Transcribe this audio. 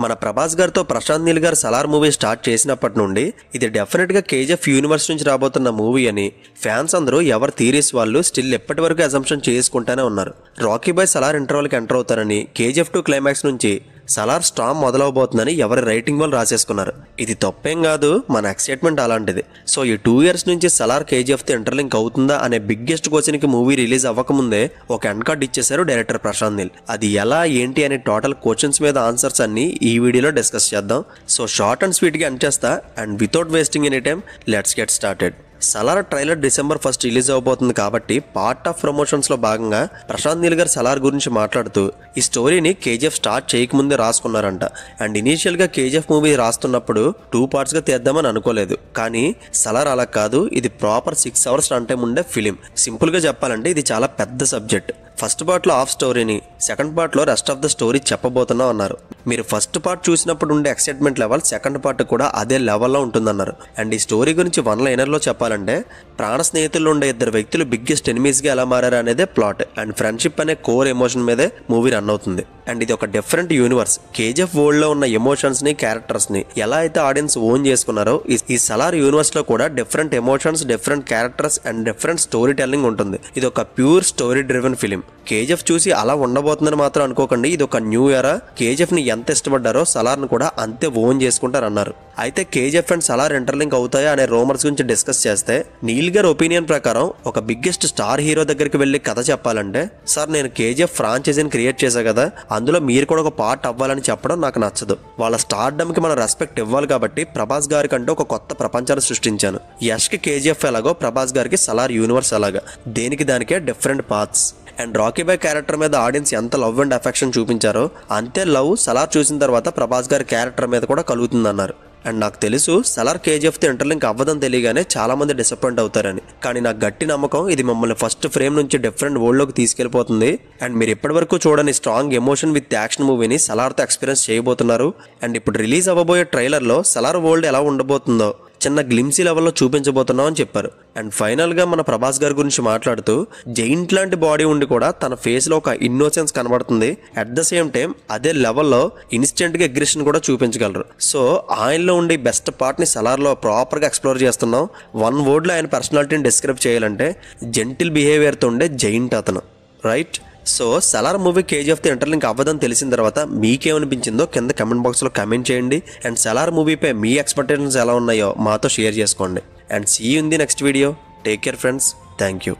మన ప్రభాస్ గారితో ప్రశాంత్ నీల్ గారు సలార్ మూవీ స్టార్ట్ చేసినప్పటి నుండి ఇది డెఫినెట్గా కేజీఎఫ్ యూనివర్స్ నుంచి రాబోతున్న మూవీ అని ఫ్యాన్స్ అందరూ ఎవరి థీరీస్ వాళ్ళు స్టిల్ ఎప్పటి వరకు అజంప్షన్ చేసుకుంటూనే ఉన్నారు. రాకీ బాయ్ సలార్ ఇంటర్వల్కి ఎంటర్ అవుతారని, కేజీఎఫ్ 2 క్లైమాక్స్ నుంచి సలార్ స్టామ్ మొదలవబోతుందని ఎవరి రైటింగ్ వాళ్ళు రాసేసుకున్నారు. ఇది తప్పేం కాదు, మన ఎక్సైట్మెంట్ అలాంటిది. సో ఈ 2 years నుంచి సలార్ కేజీఎఫ్తో ఇంటర్లింక్ అవుతుందా అనే బిగ్గెస్ట్ క్వశ్చన్కి మూవీ రిలీజ్ అవ్వకముందే ఒక ఎండ్ కార్డ్ ఇచ్చేశారు డైరెక్టర్ ప్రశాంత్ నీల్. అది ఎలా ఏంటి అనే టోటల్ క్వశ్చన్స్ మీద ఆన్సర్స్ అన్ని ఈ వీడియోలో డిస్కస్ చేద్దాం. సో షార్ట్ అండ్ స్వీట్గా ఎండ్ చేస్తా and without wasting any time let's get started. Salaar trailer December 1 release అవబోతుంది కాబట్టి పార్ట్ ఆఫ్ ప్రమోషన్స్ లో భాగంగా ప్రశాంత్ నీల్ గారు సలార్ గురించి మాట్లాడుతూ ఈ స్టోరీని కేజీఎఫ్ స్టార్ట్ చేయకముందే రాసుకున్నారంట. అండ్ ఇనీషియల్ గా కేజీఎఫ్ మూవీ రాస్తున్నప్పుడు 2 parts గా తీద్దామని అనుకోలేదు, కానీ సలార్ అలా కాదు, ఇది ప్రాపర్ 6 hours రన్ టైం ఉండే ఫిలిం. సింపుల్ గా చెప్పాలంటే ఇది చాలా పెద్ద సబ్జెక్ట్. ఫస్ట్ పార్ట్ లో హాఫ్ స్టోరీని, సెకండ్ పార్ట్ లో రెస్ట్ ఆఫ్ ద స్టోరీ చెప్పబోతున్నాం అన్నారు. మీరు ఫస్ట్ పార్ట్ చూసినప్పుడు ఉండే ఎక్సైట్మెంట్ లెవెల్ సెకండ్ పార్ట్ కూడా అదే లెవెల్లో ఉంటుందన్నారు. అండ్ ఈ స్టోరీ గురించి 1 liner లో చెప్పాలంటే ప్రాణ స్నేహితుల్లో ఉండే 2 వ్యక్తులు బిగ్గెస్ట్ ఎనిమీస్ గా ఎలా మారారు అనేదే ప్లాట్. అండ్ ఫ్రెండ్షిప్ అనే కోర్ ఎమోషన్ మీదే మూవీ రన్ అవుతుంది. అండ్ ఇది ఒక డిఫరెంట్ యూనివర్స్. కేజీఎఫ్ వరల్డ్ లో ఉన్న ఎమోషన్స్ ని, క్యారెక్టర్స్ ని ఎలా అయితే ఆడియన్స్ ఓన్ చేసుకున్నారో ఈ సలార్ యూనివర్స్ లో కూడా different emotions, different characters and different story telling ఉంటుంది. ఇది ఒక pure story driven film. KGF చూసి అలా ఉండబోతుందని మాత్రం అనుకోకండి. ఇది ఒక న్యూ ఎరా. కేజీఎఫ్ ని ఎంత ఇష్టపడ్డారో సలార్ ను కూడా అంతే ఓన్ చేసుకుంటారన్నారు. అయితే కేజీఎఫ్ అండ్ సలార్ ఇంటర్లింక్ అవుతాయా అనే రూమర్స్ గురించి డిస్కస్ చేస్తే నీల్ గారి ఒపీనియన్ ప్రకారం ఒక బిగ్గెస్ట్ స్టార్ హీరో దగ్గరికి వెళ్లి కథ చెప్పాలంటే, సార్ నేను కేజీఎఫ్ ఫ్రాంచైజీని క్రియేట్ చేశా కదా, అందులో మీరు కూడా ఒక పార్ట్ అవ్వాలని చెప్పడం నాకు నచ్చదు. వాళ్ళ స్టార్డమ్ కి మనం రెస్పెక్ట్ ఇవ్వాలి కాబట్టి ప్రభాస్ గారి కంటే ఒక కొత్త ప్రపంచాన్ని సృష్టించాను. యష్ కి కేజీఎఫ్ ఎలాగో ప్రభాస్ గారికి సలార్ యూనివర్స్ అలాగా, దేనికి దానికే different paths. And Rocky boy character మీద ఆడియన్స్ ఎంత లవ్ అండ్ అఫెక్షన్ చూపించారో అంతే లవ్ సలార్ చూసిన తర్వాత ప్రభాస్ గారి క్యారెక్టర్ మీద కూడా కలుగుతుందన్నారు. అండ్ నాకు తెలుసు సలార్ కేజీఎఫ్తో ఇంటర్లింక్ అవ్వదని తెలియగానే చాలా మంది డిసప్పాయింట్ అవుతారని, కానీ నాకు గట్టి నమ్మకం ఇది మమ్మల్ని ఫస్ట్ ఫ్రేమ్ నుంచి డిఫరెంట్ వరల్డ్లోకి తీసుకెళ్లిపోతుంది. అండ్ మీరు ఇప్పటివరకు చూడని స్ట్రాంగ్ ఎమోషన్ విత్ యాక్షన్ మూవీని సలార్తో ఎక్స్పీరియన్స్ చేయబోతున్నారు. అండ్ ఇప్పుడు రిలీజ్ అవ్వబోయే ట్రైలర్లో సలార్ వరల్డ్ ఎలా ఉండబోతుందో చిన్న గ్లిమ్సీ లెవెల్లో చూపించబోతున్నాం అని చెప్పారు. అండ్ ఫైనల్ గా మన ప్రభాస్ గారి గురించి మాట్లాడుతూ జైంట్ లాంటి బాడీ ఉండి కూడా తన ఫేస్ లో ఒక ఇన్నోసెన్స్ కనబడుతుంది. అట్ ద సేమ్ టైం అదే లెవెల్లో ఇన్స్టెంట్ గా అగ్రెషన్ కూడా చూపించగలరు. సో ఆయనలో ఉండే బెస్ట్ పార్ట్ ని సలార్ లో ప్రాపర్ గా ఎక్స్ప్లోర్ చేస్తున్నాం. 1 word లో ఆయన పర్సనాలిటీని డిస్క్రైబ్ చేయాలంటే జెంటిల్ బిహేవియర్ తో ఉండే జైంట్ అతను, రైట్? సో సలార్ మూవీ కేజీఎఫ్తో ఇంటర్లింక్ అవ్వదని తెలిసిన తర్వాత మీకేమనిపించిందో కింద కమెంట్ బాక్స్లో కమెంట్ చేయండి. అండ్ సలార్ మూవీపై మీ ఎక్స్పెక్టేషన్స్ ఎలా ఉన్నాయో మాతో షేర్ చేసుకోండి. And see you in the next video. Take care friends. Thank you.